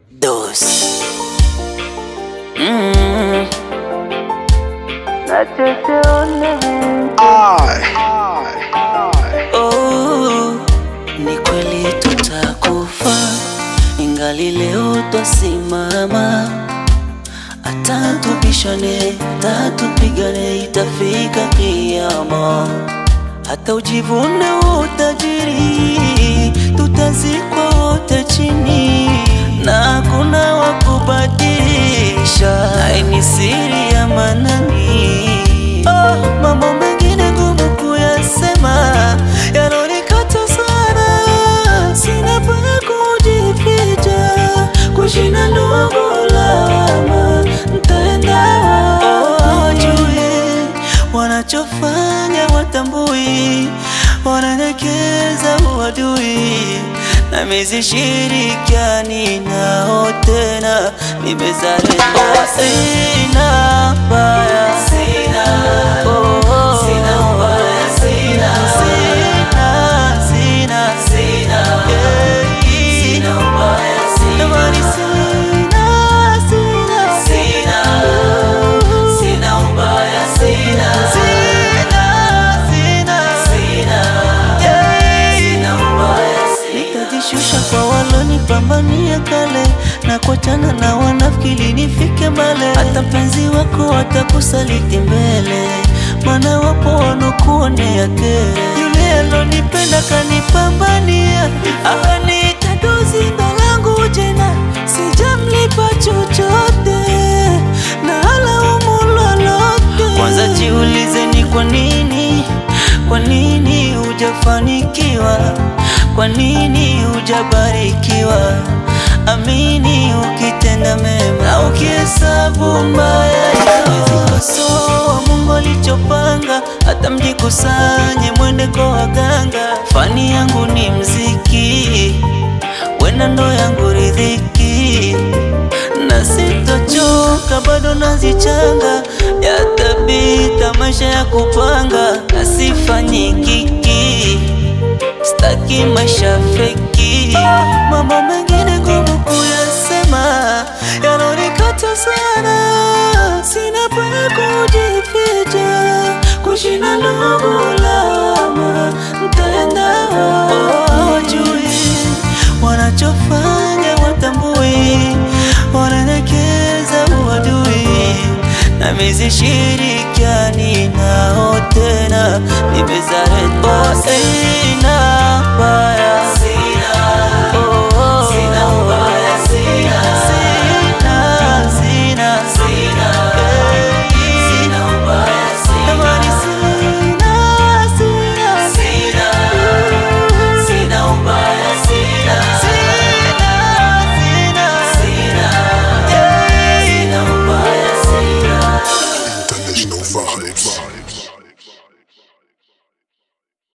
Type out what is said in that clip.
Dos. Oh, ni kweli tutakufa, ingali leo twasimama. Hata tubishane, hata tupigane, itafika kiyama. Hata ujivune utajiri, tutazikwa wote chini, na hakuna wakubadilisha. Hai ni siri ya manani. Mambo mengine ngumu kuyasema, yanonikata sana. Sina pa kujificha, kushina ndugu lawama. Ntaenda wajue wanachofanya, watambui, wananyekeza uadui. Na mizishirikiani nao tena, nimezalenda. Sina baya, sina ubaya, sina ubaya, sina ubaya, nitajishusha kwa walonipambania kale, na kuachana na wanafikiri nifike mbele. Hata mpenzi wako watakusaliti mbele, maana wapo wanokuonea kere. Yule alonipenda kanipambania, akaniita dozi ndo langu jina. Sijamlipa chochote na halaumu lolote. Kwanza jiulize ni kwa nini, kwa nini hujafanikiwa? Kwa nini hujabarikiwa? Amini ukitenda mema na ukihesabu mbaya, hawezi kosoa Mungu alichopanga. Hata mjikusanye mwende kwa waganga. Fani yangu ni mziki, wena ndo yangu riziki, na sitochoka bado nazichanga. Yatapita maisha ya kupanga, asifanyi kiki, staki maisha feki. Mambo mengine ngumu kuyasema, yanonikata sana. Sina pa kujificha, kushina ndugu lawama. Ntaenda wajue wanachofanya, watambui, wananyekeza uadui. Na mizishirikiani nao tena, nimezalenda.